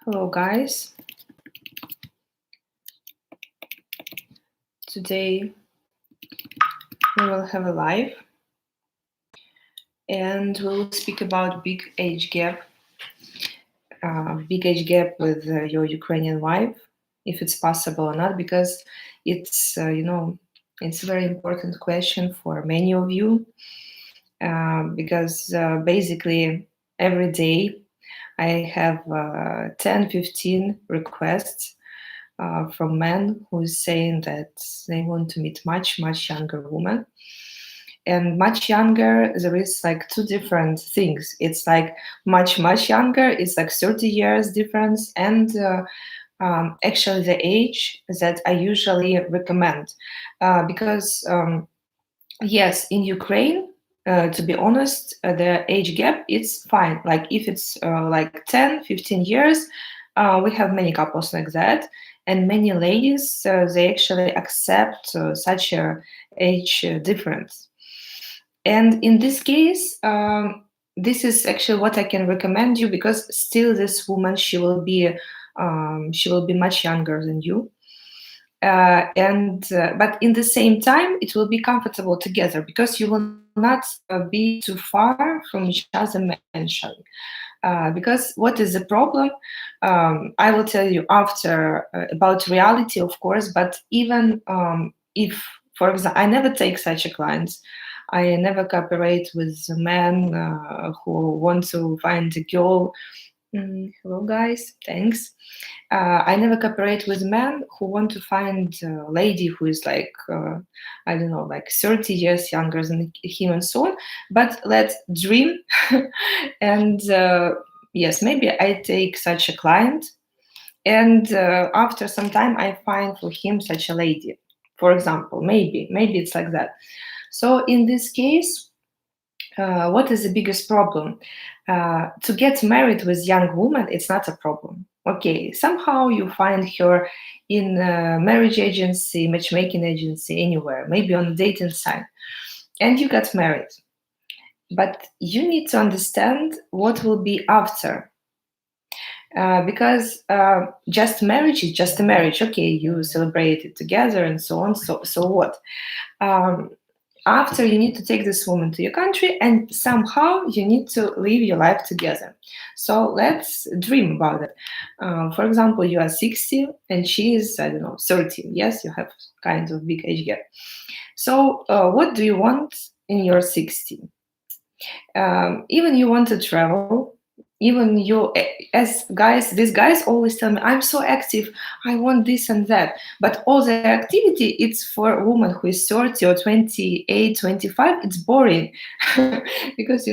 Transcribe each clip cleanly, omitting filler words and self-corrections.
Hello guys, today we will have a live and we will speak about big age gap with your Ukrainian wife, if it's possible or not, because it's it's a very important question for many of you, because basically every day I have 10-15 requests from men who is saying that they want to meet much younger women. And much younger, there is like two different things. It's like much younger, it's like 30 years difference, and actually the age that I usually recommend, because yes, in Ukraine, to be honest, the age gap is fine. Like if it's like 10-15 years, we have many couples like that, and many ladies, they actually accept such a age difference. And in this case, this is actually what I can recommend you, because still this woman, she will be much younger than you. But in the same time, it will be comfortable together, because you will not be too far from each other mentally. Because what is the problem? I will tell you after about reality, of course. But even if, for example, I never take such a client. I never cooperate with men who want to find a girl. Hello, guys. Thanks. I never cooperate with men who want to find a lady who is like, I don't know, like 30 years younger than him and so on. But let's dream. And yes, maybe I take such a client. And after some time, I find for him such a lady, for example. Maybe it's like that. So in this case, what is the biggest problem? To get married with young woman, it's not a problem. Okay, somehow you find her in a marriage agency, matchmaking agency, anywhere, maybe on a dating site, and you got married. But you need to understand what will be after. Because just marriage is just a marriage. Okay, you celebrate it together and so on. So what? After, you need to take this woman to your country, and somehow you need to live your life together. So let's dream about it. For example, you are 60 and she is, I don't know, 30. Yes, you have kind of big age gap. So what do you want in your 60? Even you want to travel. Even you, as guys, these guys always tell me, I'm so active, I want this and that. But all the activity, it's for a woman who is 30 or 28, 25, it's boring. Because,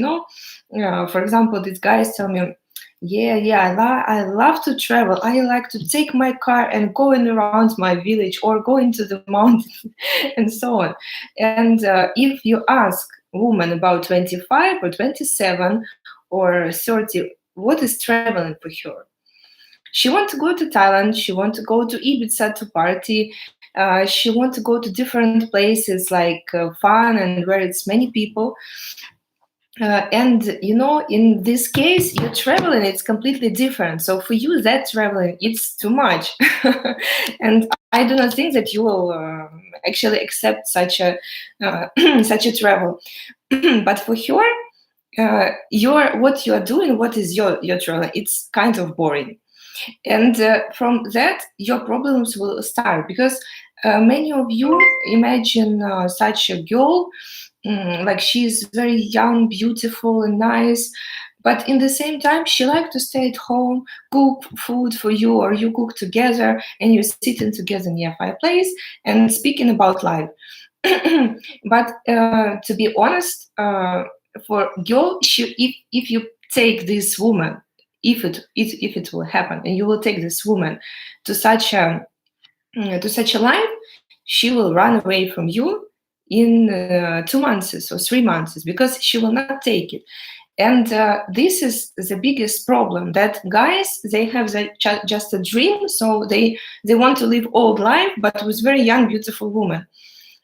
for example, these guys tell me, I love to travel. I like to take my car and going around my village or go into the mountains and so on. And if you ask woman about 25 or 27 or 30, what is traveling for her? She want to go to Thailand. She want to go to Ibiza to party. She want to go to different places like fun and where it's many people. And in this case, you're traveling, it's completely different. So for you, that traveling, it's too much. And I do not think that you will actually accept such a such a travel. But for her, what you are doing, what is your travel, it's kind of boring. And from that, your problems will start, because many of you imagine such a girl, like she's very young, beautiful, and nice. But in the same time, she likes to stay at home, cook food for you, or you cook together, and you're sitting together near fireplace and speaking about life. But to be honest, for girl, if you take this woman, if it will happen, and you will take this woman to such a life, she will run away from you in 2 months or 3 months, because she will not take it. And this is the biggest problem, that guys, they have just a dream, so they want to live old life, but with very young, beautiful woman.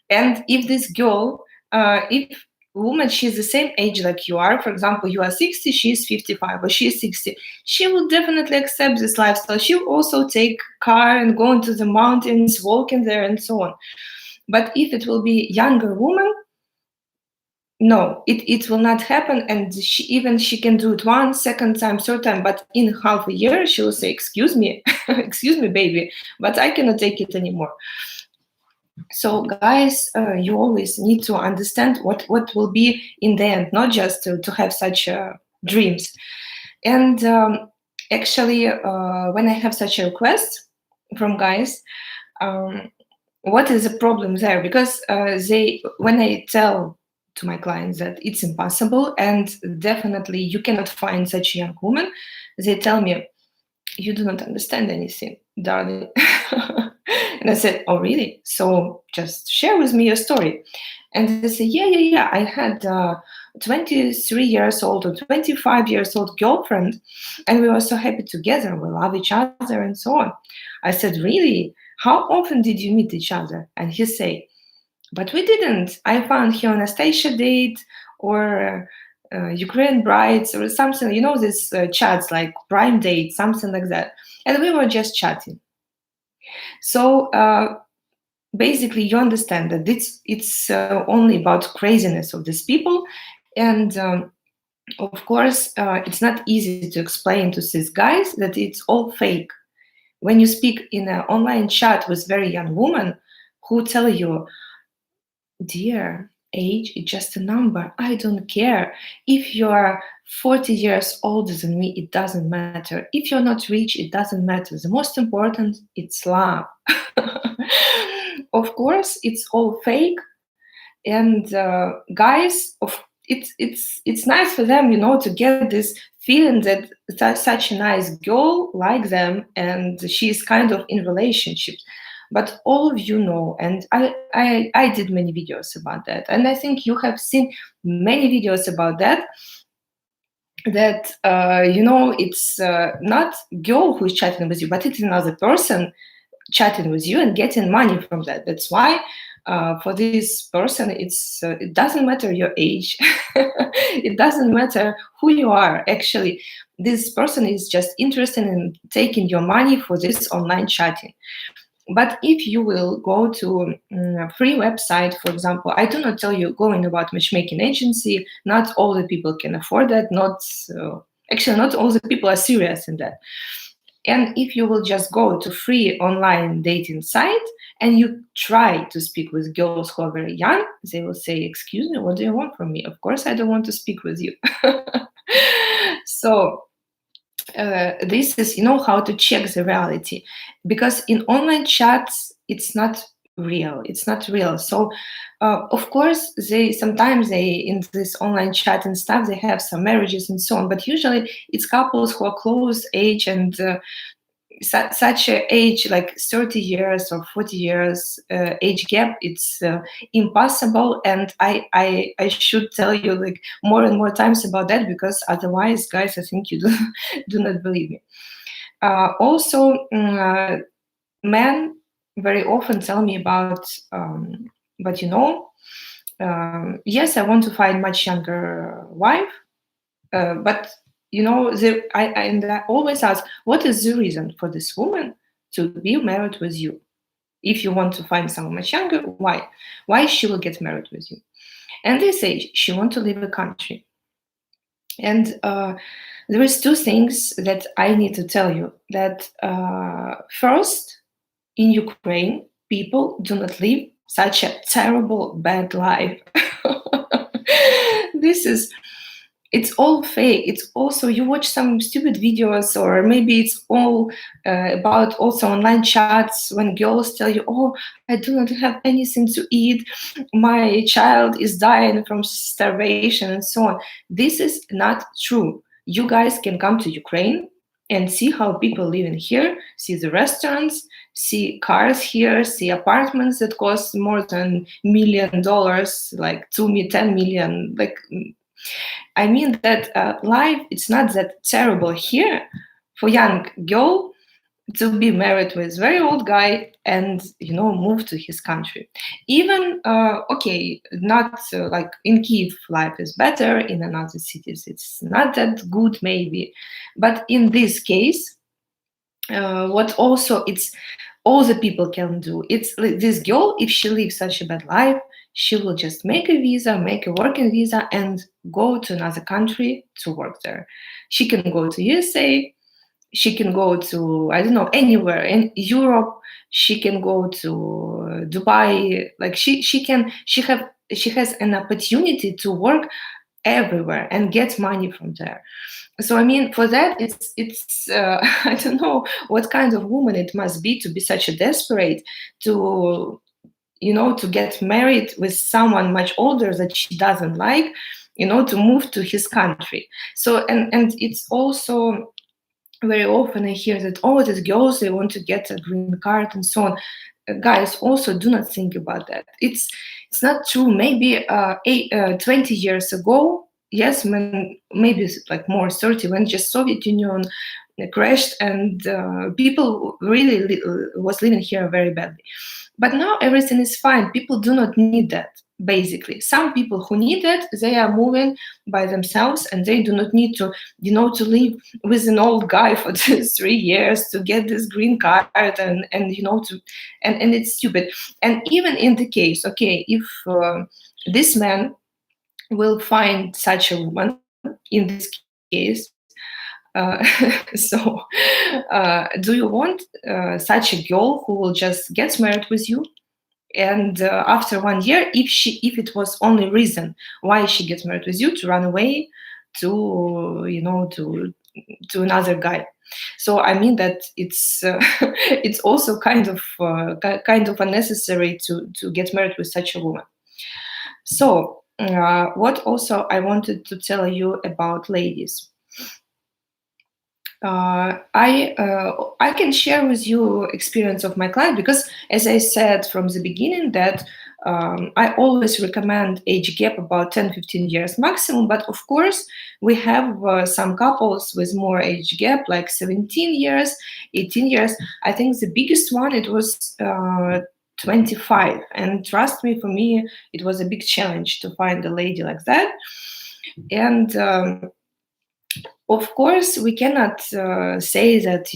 And if this girl, if woman, she's the same age like you are. For example, you are 60, she's 55, or she's 60. She will definitely accept this lifestyle. She'll also take car and go into the mountains, walking there, and so on. But if it will be younger woman, no, it will not happen. And she can do it one, second time, third time, but in half a year, she will say, excuse me, excuse me, baby, but I cannot take it anymore. So guys, you always need to understand what will be in the end, not just to have such dreams. And actually, when I have such a request from guys, what is the problem there? Because when I tell to my clients that it's impossible and definitely you cannot find such a young woman, they tell me, you do not understand anything, darling. And I said, oh, really? So just share with me your story. And they say, yeah. I had 23 years old or 25 years old girlfriend, and we were so happy together. We love each other and so on. I said, really? How often did you meet each other? And he say, but we didn't. I found her on a station date or Ukraine brides or something, these chats like Prime Date, something like that. And we were just chatting. So basically, you understand that it's only about craziness of these people. And of course, it's not easy to explain to these guys that it's all fake. When you speak in an online chat with very young women who tell you, dear, age is just a number. I don't care. If you are 40 years older than me, it doesn't matter. If you're not rich, it doesn't matter. The most important, it's love. Of course, it's all fake. And guys, it's nice for them, to get this feeling that such a nice girl like them and she's kind of in relationships. But all of you know, and I did many videos about that, and I think you have seen many videos about that it's not girl who is chatting with you, but it's another person chatting with you and getting money from that. That's why for this person, it doesn't matter your age. It doesn't matter who you are. Actually, this person is just interested in taking your money for this online chatting. But if you will go to a free website, for example, I do not tell you going about matchmaking agency. Not all the people can afford that. Actually, not all the people are serious in that. And if you will just go to free online dating site and you try to speak with girls who are very young, they will say, excuse me, what do you want from me? Of course, I don't want to speak with you. So this is, how to check the reality. Because in online chats, it's not real. It's not real. So, of course, sometimes in this online chat and stuff, they have some marriages and so on. But usually it's couples who are close age and such a age like 30 years or 40 years age gap, it's impossible. And I should tell you like more and more times about that, because otherwise, guys, I think you do not believe me. Also, men very often tell me about, but yes, I want to find much younger wife, but I always ask, what is the reason for this woman to be married with you? If you want to find someone much younger, why? Why she will get married with you? And they say she want to leave the country. And there is two things that I need to tell you. That first, in Ukraine, people do not live such a terrible, bad life. It's all fake. It's also, you watch some stupid videos, or maybe it's all about also online chats when girls tell you, oh, I do not have anything to eat. My child is dying from starvation and so on. This is not true. You guys can come to Ukraine and see how people live in here, see the restaurants, see cars here, see apartments that cost more than $1 million, like 10 million, like, I mean that life, it's not that terrible here. For young girl, to be married with very old guy and move to his country. Even okay, not like in Kiev life is better, in another cities it's not that good maybe, but in this case, what also it's all the people can do, it's like this girl, if she lives such a bad life, she will just make a visa, make a working visa, and go to another country to work there. She can go to USA, she can go to, I don't know, anywhere in Europe, she can go to Dubai, like she has an opportunity to work everywhere and get money from there. So I mean, for that, it's I don't know what kind of woman it must be to be such a desperate to to get married with someone much older that she doesn't like, to move to his country. So and it's also very often I hear that, oh, these girls, they want to get a green card and so on. Guys, also do not think about that. It's not true. Maybe 20 years ago, yes, when maybe it's like more 30, when just Soviet Union crashed and people really was living here very badly. But now everything is fine. People do not need that. Basically, some people who need it, they are moving by themselves, and they do not need to, to live with an old guy for 3 years to get this green card, and to, and it's stupid. And even in the case, okay, if this man will find such a woman in this case, so do you want such a girl who will just get married with you, and after 1 year, if it was only reason why she gets married with you, to run away to to another guy? So I mean that it's it's also kind of unnecessary to get married with such a woman. So what also I wanted to tell you about ladies, I can share with you experience of my client, because as I said from the beginning that I always recommend age gap about 10-15 years maximum. But of course, we have some couples with more age gap, like 17 years, 18 years. I think the biggest one, it was 25. And trust me, for me, it was a big challenge to find a lady like that. And of course, we cannot say that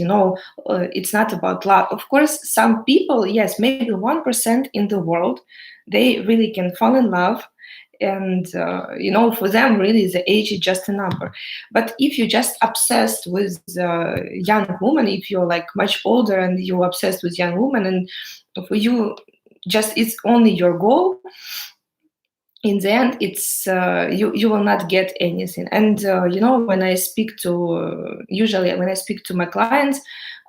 it's not about love. Of course, some people, yes, maybe 1% in the world, they really can fall in love, and for them, really, the age is just a number. But if you're just obsessed with young woman, if you're like much older and you're obsessed with young woman, and for you, just it's only your goal, in the end, it's you will not get anything. And when I speak to usually when I speak to my clients,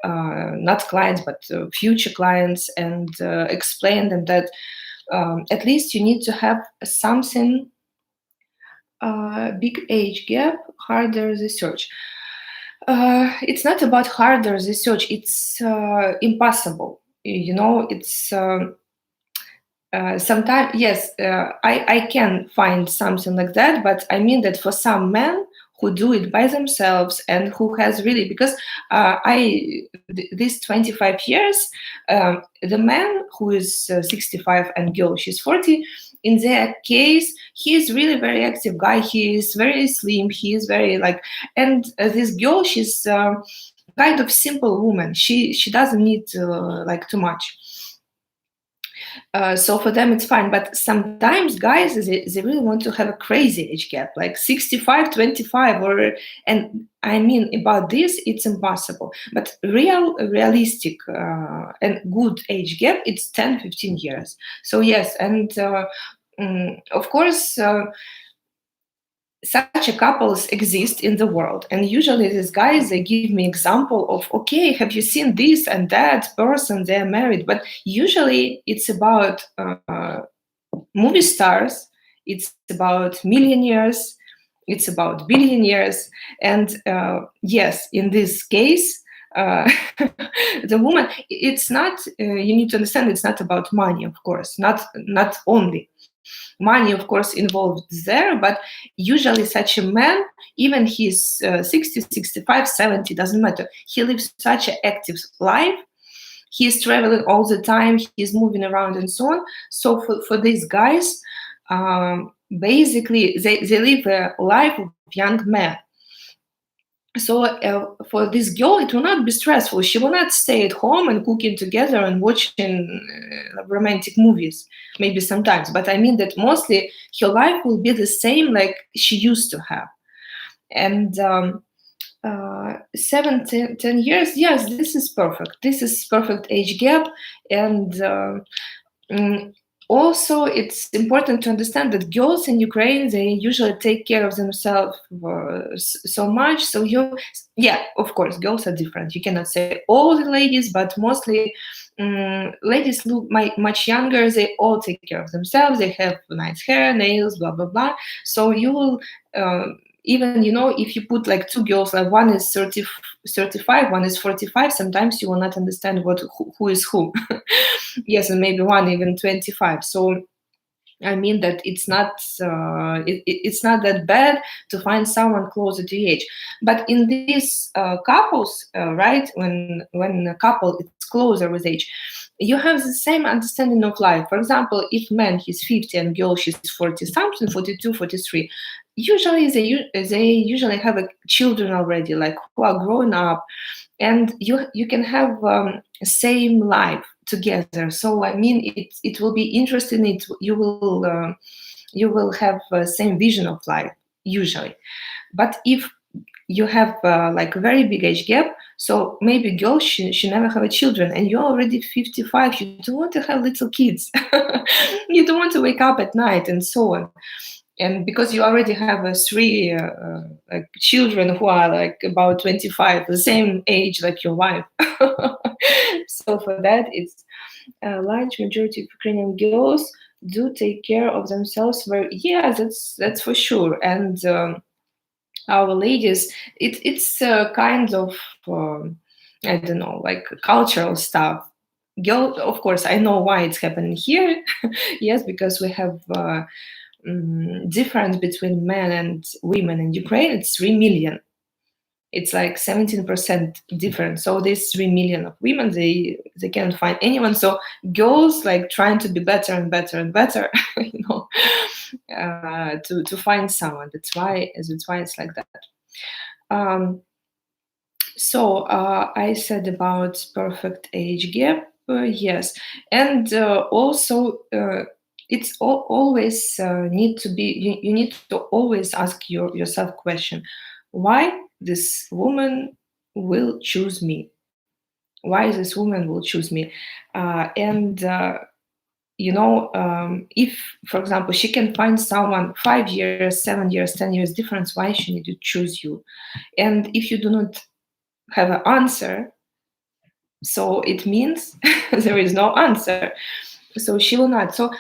not clients but future clients, and explain them that at least you need to have something, big age gap, harder the search. It's not about harder the search, it's impossible, it's sometimes, yes, I can find something like that, but I mean that for some men who do it by themselves and who has really, because these 25 years, the man who is 65 and girl she's 40, in their case, he is really very active guy. He is very slim. He is very like, and this girl, she's kind of simple woman. She doesn't need like too much. So for them it's fine, but sometimes guys, they really want to have a crazy age gap, like 65 25, or, and I mean about this it's impossible. But realistic and good age gap, it's 10-15 years. So yes, and of course, such a couples exist in the world, and usually these guys, they give me example of, okay, have you seen this and that person, they're married. But usually it's about movie stars, it's about millionaires, it's about billionaires. And yes, in this case, the woman, it's not you need to understand, it's not about money, of course, not only. Money, of course, involved there, but usually such a man, even he's 60, 65, 70, doesn't matter. He lives such an active life. He's traveling all the time. He's moving around and so on. So for these guys, basically, they live a life of young men. So for this girl, it will not be stressful. She will not stay at home and cooking together and watching romantic movies, maybe sometimes. But I mean that mostly her life will be the same like she used to have. And 10 years, yes, this is perfect. This is perfect age gap. And mm, also, it's important to understand that girls in Ukraine, they usually take care of themselves so much. So yeah, of course, girls are different. You cannot say all the ladies, but mostly ladies look much younger. They all take care of themselves. They have nice hair, nails, blah, blah, blah. So you will, even, if you put like two girls, like one is 35, one is 45, sometimes you will not understand who is who. Yes, and maybe one even 25. So I mean that it's not it's not that bad to find someone closer to your age. But in these couples, right, when a couple is closer with age, you have the same understanding of life. For example, if man he's 50 and girl she's 40 something, 42, 43, usually they usually have children already, like who are grown up, and you can have same life together. So I mean, it will be interesting. You will have same vision of life usually. But if you have like a very big age gap, so maybe girl she never have a children, and you're already 55, you don't want to have little kids. You don't want to wake up at night and so on. And because you already have three like children who are like about 25, the same age like your wife. So for that, it's a large majority of Ukrainian girls do take care of themselves. Yeah, that's for sure. And our ladies, it's kind of I don't know, like cultural stuff. Girl, of course, I know why it's happening here. Yes, because we have difference between men and women in Ukraine. It's 3 million. It's like 17% difference. So there's 3 million of women. They can't find anyone. So girls like trying to be better and better and better, to find someone. That's why it's like that. So I said about perfect age gap. Yes, and also it's always need to be. You need to always ask yourself question: why this woman will choose me? Why this woman will choose me? And if, for example, she can find someone 5 years, 7 years, 10 years difference, why she need to choose you? And if you do not have an answer, so it means there is no answer. So she will not. So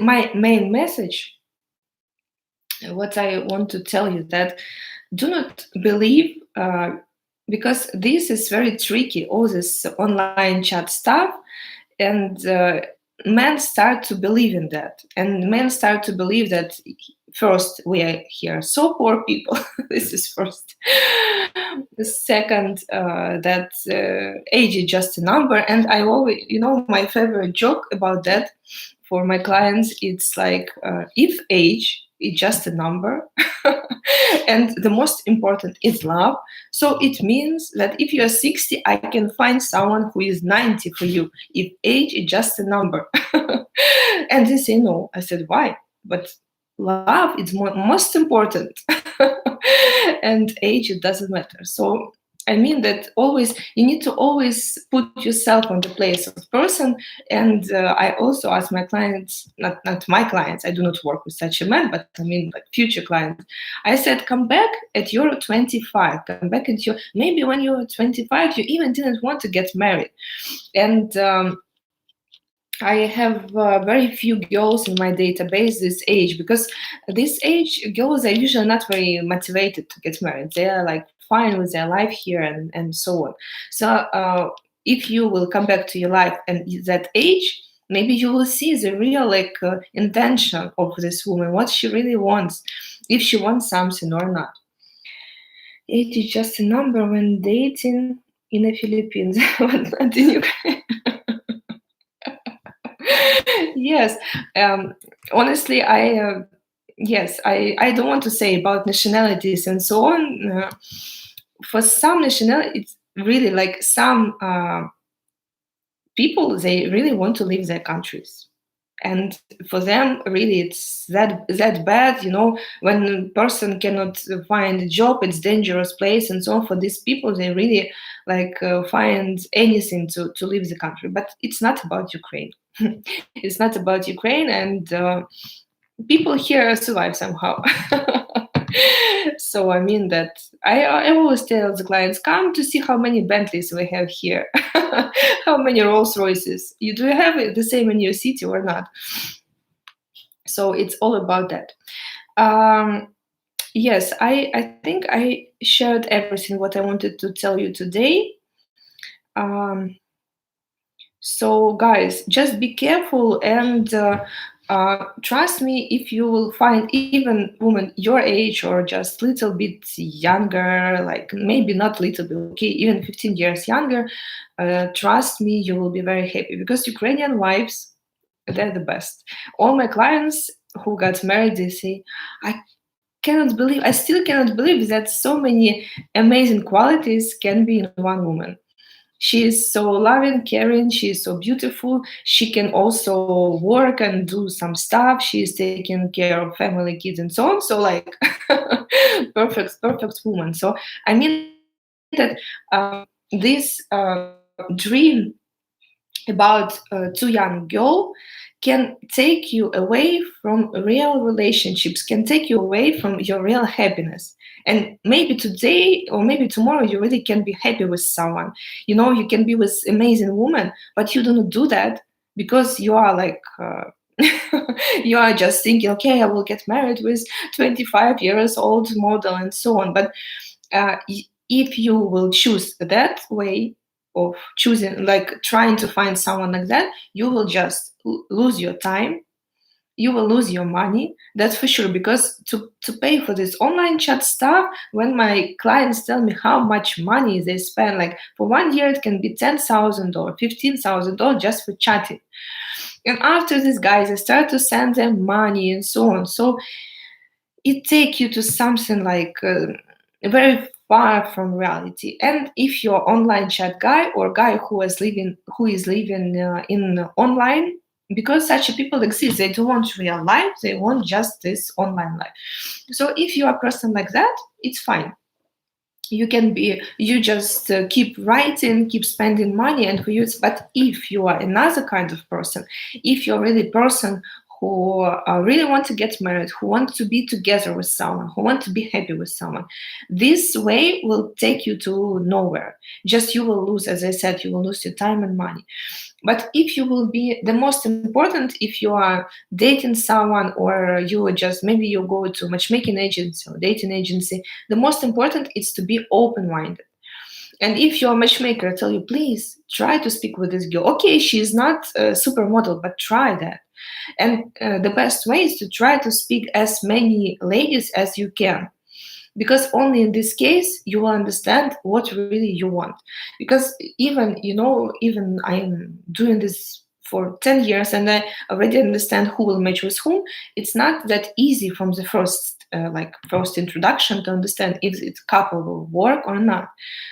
my main message, what I want to tell you, that do not believe, because this is very tricky, all this online chat stuff, and men start to believe in that, and men start to believe that first we are here so poor people. This is first. The second, that age is just a number. And I always, my favorite joke about that for my clients, it's like, if age is just a number, and the most important is love, so it means that if you are 60, I can find someone who is 90 for you, if age is just a number. And they say no. I said, why? But love is most important. And age, it doesn't matter. So I mean that always you need to always put yourself on the place of the person. And I also ask my clients, not my clients, I do not work with such a man, but I mean like future clients. I said, come back at your 25, come back at your, maybe when you were 25, you even didn't want to get married. And I have very few girls in my database this age, because this age girls are usually not very motivated to get married. They are like fine with their life here and so on. So if you will come back to your life and that age, Maybe you will see the real intention of this woman, what she really wants, if she wants something or not. It is just a number when dating in the Philippines, but not in Ukraine. Yes, um, honestly, I don't want to say about nationalities and so on. For some nationalities, it's really like some people, they really want to leave their countries, and for them really it's that bad, when a person cannot find a job, it's dangerous place and so on. For these people, they really find anything to leave the country. But it's not about Ukraine. It's not about Ukraine, and people here survive somehow. So I mean that I always tell the clients, come to see how many Bentleys we have here, how many Rolls Royces. You do have it the same in your city or not? So it's all about that. Yes, I think I shared everything what I wanted to tell you today. So guys, just be careful and trust me, if you will find even woman your age or just little bit younger, like maybe not little bit, okay, even 15 years younger, trust me, you will be very happy, because Ukrainian wives, they're the best. All my clients who got married, they say, I still cannot believe that so many amazing qualities can be in one woman. She is so loving, caring, she is so beautiful. She can also work and do some stuff. She is taking care of family, kids, and so on. So, like, perfect woman. So, I mean that this dream about too young girl can take you away from real relationships, can take you away from your real happiness. And maybe today or maybe tomorrow you really can be happy with someone. You can be with amazing woman, but you don't do that because you are you are just thinking, okay, I will get married with 25 years old model and so on. But if you will choose that way of choosing, like trying to find someone like that, you will just lose your time, you will lose your money, that's for sure. Because to pay for this online chat stuff, when my clients tell me how much money they spend, like for 1 year it can be $10,000 or $15,000 just for chatting. And after this, guys, I start to send them money and so on. So it take you to something very far from reality. And if you're online chat guy or guy who is living in online, because such people exist, they don't want real life, they want just this online life. So if you are a person like that, it's fine. You just keep writing, keep spending money, and for you but if you are another kind of person, if you're really person who really want to get married, who want to be together with someone, who want to be happy with someone, this way will take you to nowhere. Just you will lose, as I said, you will lose your time and money. But if you will be the most important, if you are dating someone, or you just maybe you go to matchmaking agency or dating agency, the most important is to be open-minded. And if your matchmaker tell you, please try to speak with this girl, okay, she's not a supermodel, but try that. And the best way is to try to speak as many ladies as you can, because only in this case you will understand what really you want. Because even I'm doing this for 10 years and I already understand who will match with whom. It's not that easy from the first introduction to understand if it's couple will work or not.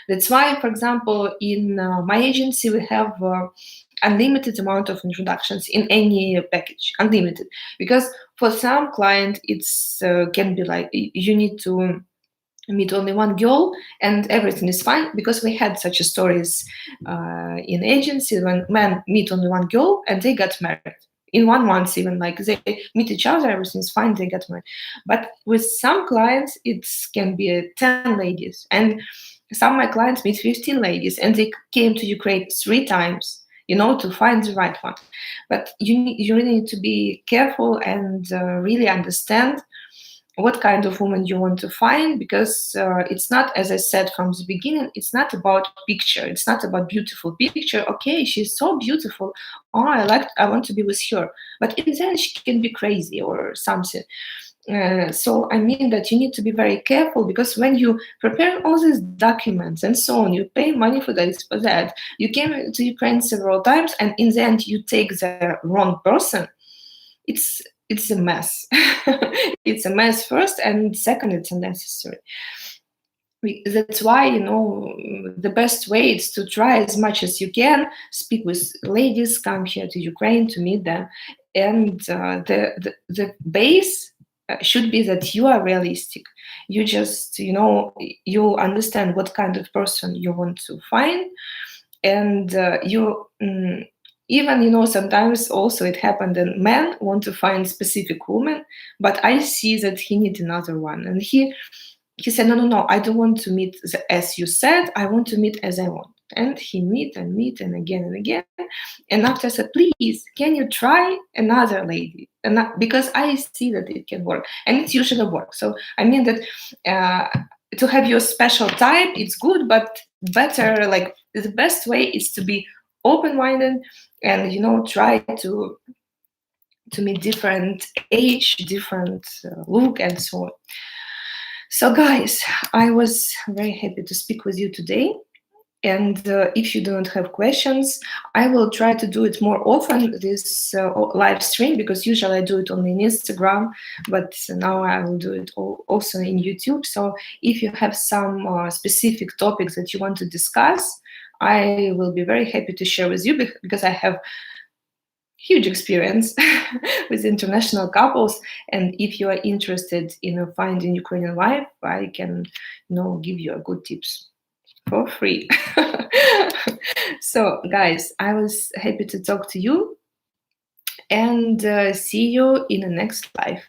That's why, for example, in my agency we have unlimited amount of introductions in any package, unlimited. Because for some client it's can be like you need to meet only one girl and everything is fine, because we had such stories in agency when men meet only one girl and they got married in 1 month, even like they meet each other, everything's fine, they get married. But with some clients it can be 10 ladies, and some of my clients meet 15 ladies and they came to Ukraine 3 times, to find the right one. But you really need to be careful and really understand what kind of woman you want to find, because it's not, as I said from the beginning, it's not about picture, it's not about beautiful picture. Okay, she's so beautiful, oh, I want to be with her, but in the end she can be crazy or something. So I mean that you need to be very careful, because when you prepare all these documents and so on, you pay money for this, for that, you came to Ukraine several times, and in the end you take the wrong person. It's a mess. It's a mess first, and second, it's unnecessary. That's why, the best way is to try as much as you can, speak with ladies, come here to Ukraine to meet them, and the base should be that you are realistic. You just, you understand what kind of person you want to find, and even, sometimes also it happened that men want to find specific woman, but I see that he needs another one, and he said, no, no, no, I don't want to meet as you said, I want to meet as I want. And he meet and again. And after I said, please, can you try another lady? And because I see that it can work, and it usually works. So I mean that to have your special type, it's good, but better, like the best way is to be open-minded and try to meet different age, different look, and so on. So guys, I was very happy to speak with you today. And if you don't have questions, I will try to do it more often, this live stream, because usually I do it only in Instagram, but now I will do it also in YouTube. So if you have some specific topics that you want to discuss, I will be very happy to share with you, because I have huge experience with international couples, and if you are interested in finding Ukrainian wife, I can give you a good tips for free. So guys, I was happy to talk to you, and see you in the next live.